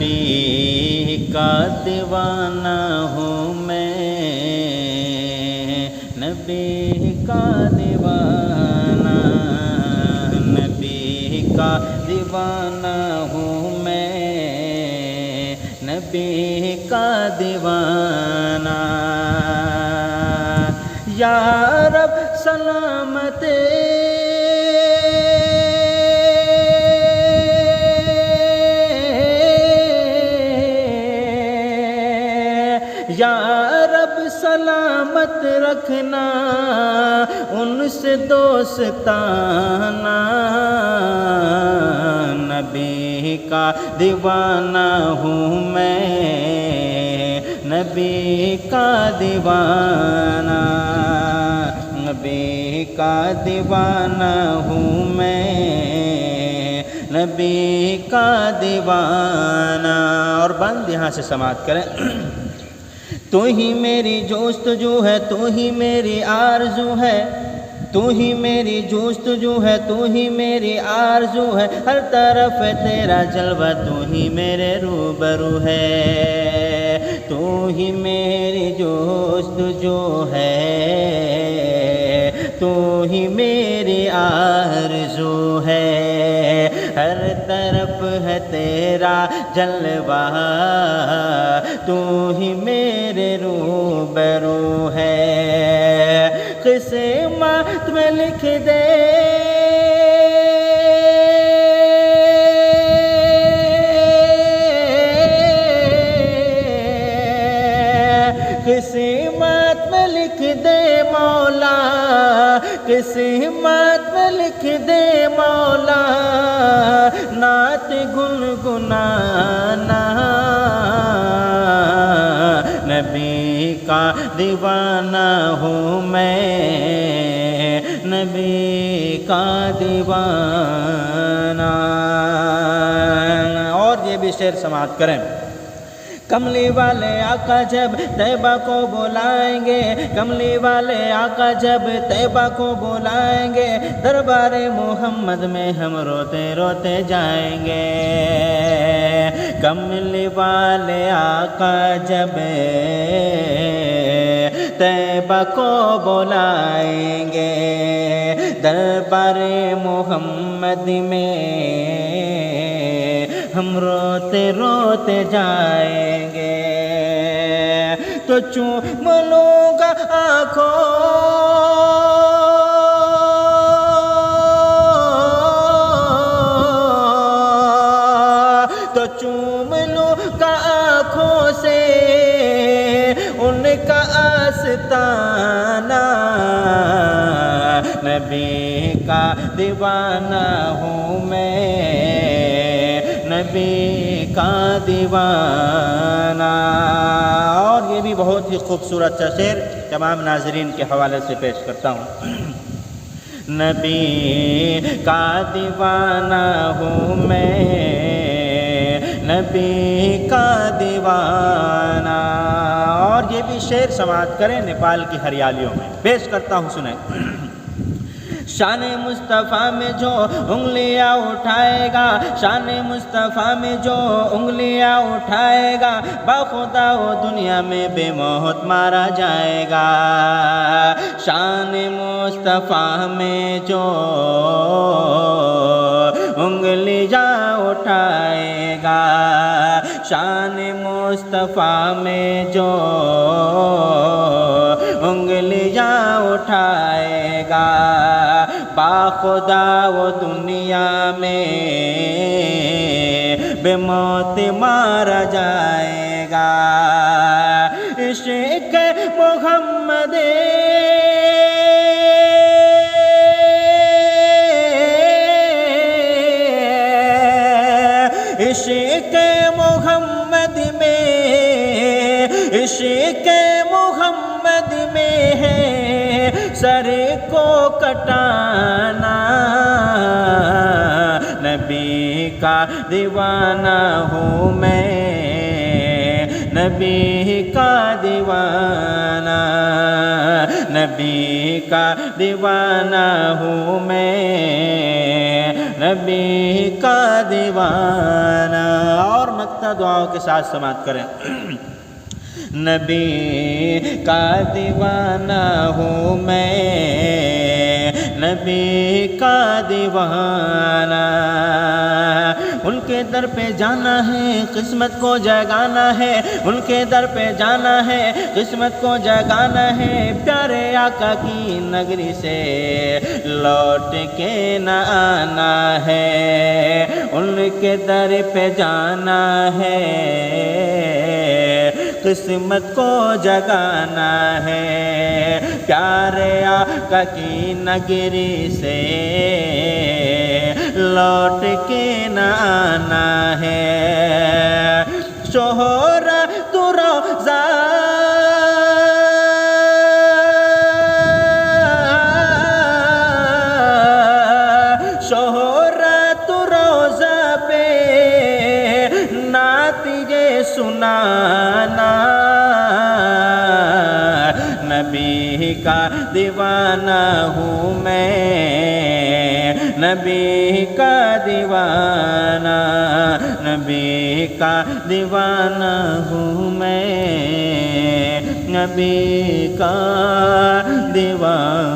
نبی کا دیوانہ ہوں میں، نبی کا دیوانہ، نبی کا دیوانہ ہوں میں، نبی کا دیوانہ۔ یا رب سلامت یا رب سلامت رکھنا ان سے دوستانہ، نبی کا دیوانہ ہوں میں، نبی کا دیوانہ، نبی کا دیوانہ ہوں میں، نبی کا دیوانہ۔ اور بند یہاں سے سماعت کریں۔ تو ہی میری جستجو ہے، تو ہی میری آرزو ہے، تو ہی میری جستجو ہے، تو ہی میری آرزو ہے، ہر طرف ہے تیرا جلوہ، تو ہی میرے روبرو ہے، تو ہی میری جستجو ہے، تو ہی میری آرزو ہے، ہر طرف ہے تیرا جلوہ، تو ہی میرے روبرو ہے۔ قسمت میں لکھ دے قسمت میں لکھ دے مولا، قسمت میں لکھ دے مولا، نعت گنگنانا، نبی کا دیوانہ ہوں میں، نبی کا دیوانہ۔ اور یہ بھی شعر سماعت کریں۔ کملی والے آقا جب طیبہ کو بلائیں گے، کملی والے آقا جب طیبہ کو بلائیں گے، دربار محمد میں ہم روتے روتے جائیں گے۔ کملی والے آقا جب طیبہ کو بلائیں گے، دربار محمد میں ہم روتے روتے جائیں گے۔ تو چوم لوں گا آنکھوں تو چوم لوں گا آنکھوں سے ان کا آستانہ، نبی کا دیوانہ ہوں میں، نبی کا دیوانہ۔ اور یہ بھی بہت ہی خوبصورت سا شعر تمام ناظرین کے حوالے سے پیش کرتا ہوں۔ نبی کا دیوانہ ہوں میں، نبی کا دیوانہ۔ اور یہ بھی شعر سماعت کریں نیپال کی ہریالیوں میں پیش کرتا ہوں، سنیں۔ شان مصطفیٰ میں جو انگلیاں اٹھائے گا، شان مصطفیٰ میں جو انگلیاں اٹھائے گا، باخدا وہ دنیا میں بے موت مارا جائے گا۔ شان مصطفیٰ میں جو انگلیاں اٹھائے گا، شان مصطفیٰ میں جو انگلیاں اٹھائے گا، باخدا وہ دنیا میں بے موت مارا جائے گا۔ عشق محمد عشق محمد میں، عشق محمد میں ہے سر کو کٹانا، نبی کا دیوانہ ہوں میں، نبی کا دیوانہ، نبی کا دیوانہ ہوں میں، نبی کا دیوانہ۔ اور باضابطہ دعاؤں کے ساتھ سماعت کریں۔ نبی کا دیوانہ ہوں میں، نبی کا دیوانہ، ان کے در پہ جانا ہے قسمت کو جگانا ہے، ان کے در پہ جانا ہے قسمت کو جگانا ہے، پیارے آقا کی نگری سے لوٹ کے نہ آنا ہے، ان کے در پہ جانا ہے قسمت کو جگانا ہے، پیارے آقا کی نگری سے لوٹ کے نہ آنا ہے۔ شہرت روضہ شہرت روضہ پہ نعت یہ سنانا، نبی کا دیوانہ ہوں میں، نبی کا دیوانہ، نبی کا دیوانہ ہوں میں، نبی کا دیوانہ۔